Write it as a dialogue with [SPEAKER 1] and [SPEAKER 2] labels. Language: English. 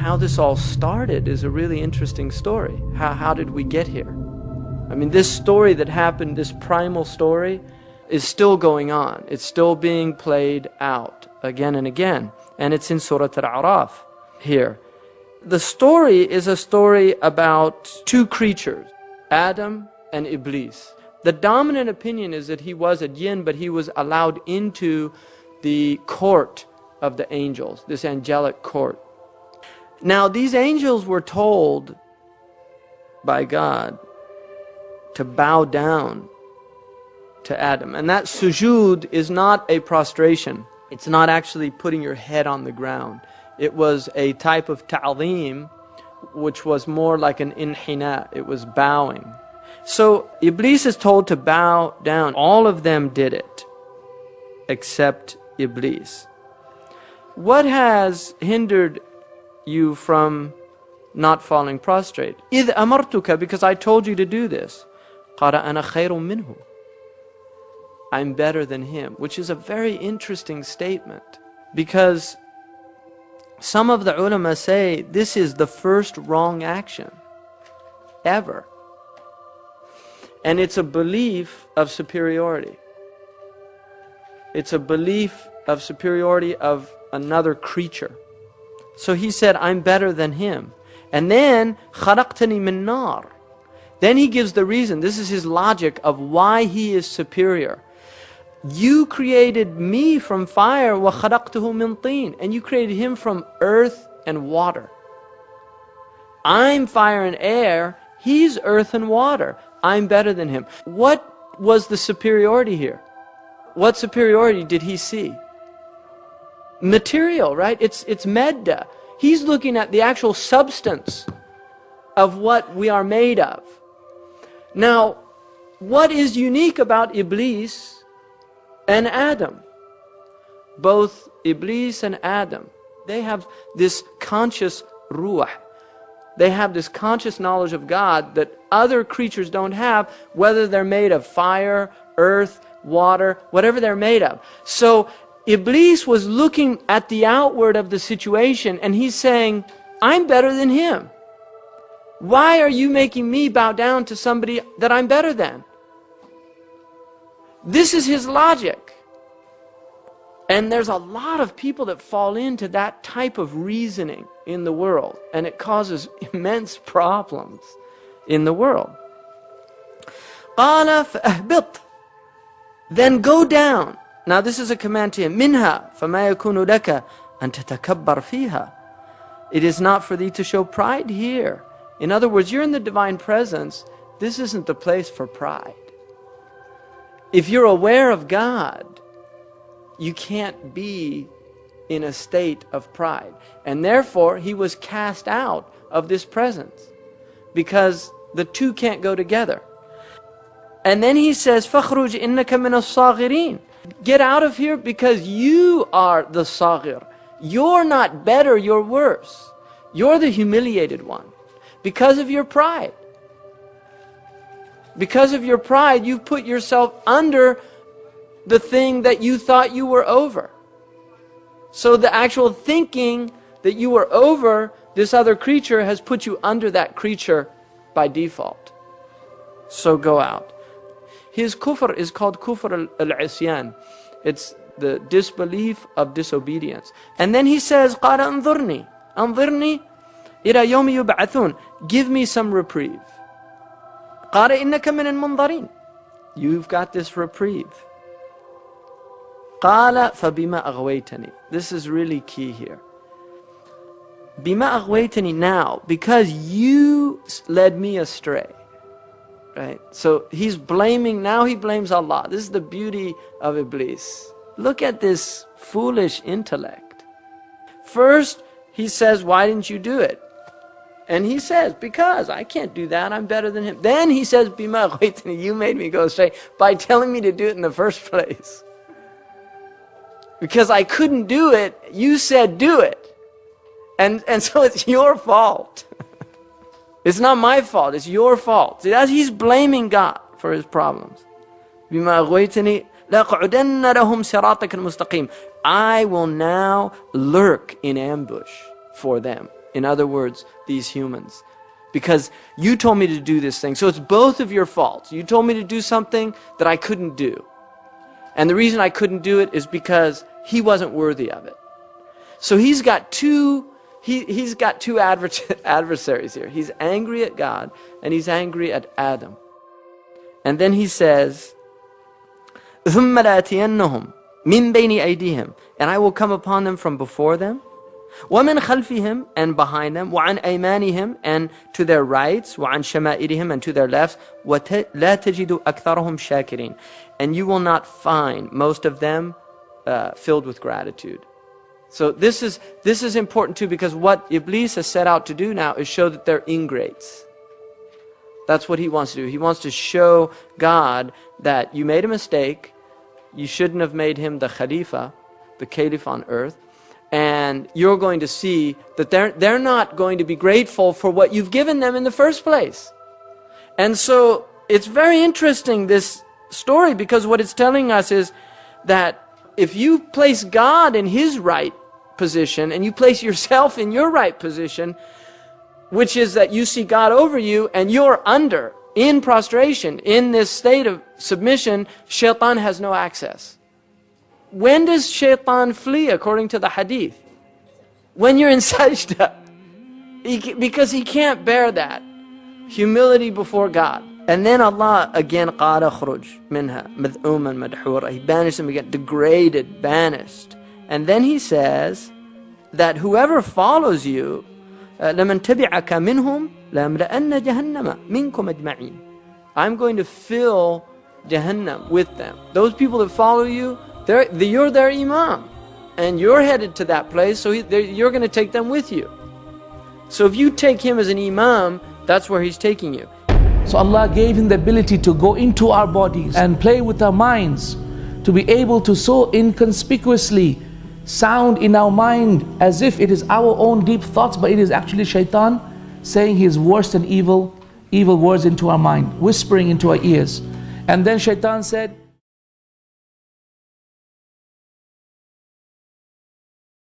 [SPEAKER 1] how this all started is a really interesting story. How did we get here? I mean, this story that happened, this primal story, is still going on. It's still being played out again and again. And it's in Surah Al-A'raf here. The story is a story about two creatures, Adam and Iblis. The dominant opinion is that he was a jinn, but he was allowed into the court of the angels, this angelic court. Now, these angels were told by God to bow down to Adam. And that sujood is not a prostration. It's not actually putting your head on the ground. It was a type of ta'zeem, which was more like an inhina. It was bowing. So Iblis is told to bow down. All of them did it, except Iblis. What has hindered you from not falling prostrate? إِذْ أَمَرْتُكَ, because I told you to do this. قَالَ أَنَا خَيْرٌ مِّنْهُ, I'm better than him, which is a very interesting statement, because some of the ulama say this is the first wrong action ever. And it's a belief of superiority. It's a belief of superiority of another creature. So he said, I'm better than him. And then, خَلَقْتَنِي مِن نَارٍ. Then he gives the reason. This is his logic of why he is superior. You created me from fire, وَخَلَقْتُهُ مِن طِينٍ. And you created him from earth and water. I'm fire and air. He's earth and water. I'm better than him. What was the superiority here? What superiority did he see? Material, right? It's medda. He's looking at the actual substance of what we are made of. Now, what is unique about Iblis and Adam? Both Iblis and Adam, they have this conscious ruh. They have this conscious knowledge of God that other creatures don't have, whether they're made of fire, earth, water, whatever they're made of. So Iblis was looking at the outward of the situation and he's saying, I'm better than him. Why are you making me bow down to somebody that I'm better than? This is his logic. And there's a lot of people that fall into that type of reasoning in the world, and it causes immense problems in the world. قَالَ فَأَهْبِطْ, then go down. Now this is a command to him. مِنْهَا فَمَا يَكُونُ لَكَ أَن تَتَكَبَّرْ فِيهَا. It is not for thee to show pride here. In other words, you're in the divine presence. This isn't the place for pride. If you're aware of God, you can't be in a state of pride. And therefore, he was cast out of this presence, because the two can't go together. And then he says, فَخْرُجْ إِنَّكَ مِنَ الصَّاغِرِينَ. Get out of here, because you are the saghir. You're not better, you're worse. You're the humiliated one because of your pride. Because of your pride, you've put yourself under the thing that you thought you were over. So the actual thinking that you were over this other creature has put you under that creature by default. So go out. His kufr is called kufr al-isyan. It's the disbelief of disobedience. And then he says, قَالَ أَنظُرْنِي أَنظِرْنِي إِلَى يَوْمِ يُبْعَثُونَ. Give me some reprieve. قَالَ إِنَّكَ مِنَ الْمُنظَرِينَ. You've got this reprieve. قَالَ فَبِمَا أَغْوَيْتَنِي. This is really key here. بِمَا أَغْوَيْتَنِي, now, because you led me astray. Right? So he's blaming, now he blames Allah. This is the beauty of Iblis. Look at this foolish intellect. First, he says, why didn't you do it? And he says, because I can't do that, I'm better than him. Then he says, بِمَا أَغْوَيْتَنِي, you made me go astray by telling me to do it in the first place. Because I couldn't do it, you said do it. And so it's your fault. It's not my fault, it's your fault. See, he's blaming God for his problems. بِمَا أَغْوَيْتَنِي لَأَقْعُدَنَّ لَهُمْ صِرَاطَكَ الْمُسْتَقِيمَ. I will now lurk in ambush for them. In other words, these humans. Because you told me to do this thing. So it's both of your faults. You told me to do something that I couldn't do. And the reason I couldn't do it is because he wasn't worthy of it. So he's got two adversaries here. He's angry at God and he's angry at Adam. And then he says, ثُمَّ لَأَتِيَنَّهُمْ مِنْ بَيْنِ أَيْدِيهِمْ, and I will come upon them from before them, وَمِنْ خَلْفِهِمْ, and behind them, وَعَنْ أَيْمَانِهِمْ, and to their rights, وَعَنْ شَمَائِلِهِمْ, and to their lefts, وَلَا تَجِدُ أَكْثَرَهُمْ شَاكِرِينَ, and you will not find most of them filled with gratitude. So this is important too, because what Iblis has set out to do now is show that they're ingrates. That's what he wants to do. He wants to show God that you made a mistake, you shouldn't have made him the Khalifa, the Caliph on earth, and you're going to see that they're not going to be grateful for what you've given them in the first place. And so it's very interesting, this story, because what it's telling us is that if you place God in his right position and you place yourself in your right position, which is that you see God over you and you're under, in prostration, in this state of submission, shaitan has no access. When does shaitan flee according to the hadith? When you're in sajda. Because he can't bear that. Humility before God. And then Allah again, قَالَ خُرُجْ مِنْهَا مَذْءُومًا مَدْحُورًا. He banished them again, degraded, banished. And then he says that whoever follows you, لَمَنْ تَبِعَكَ مِنْهُمْ لَأَمْلَأَنَّ جَهَنَّمَ مِنْكُمْ أَجْمَعِينَ. I'm going to fill Jahannam with them. Those people that follow you, you're their imam. And you're headed to that place, so you're going to take them with you. So if you take him as an imam, that's where he's taking you.
[SPEAKER 2] So Allah gave him the ability to go into our bodies and play with our minds, to be able to so inconspicuously sound in our mind as if it is our own deep thoughts, but it is actually shaitan saying his worst and evil words into our mind, whispering into our ears. And then shaitan said,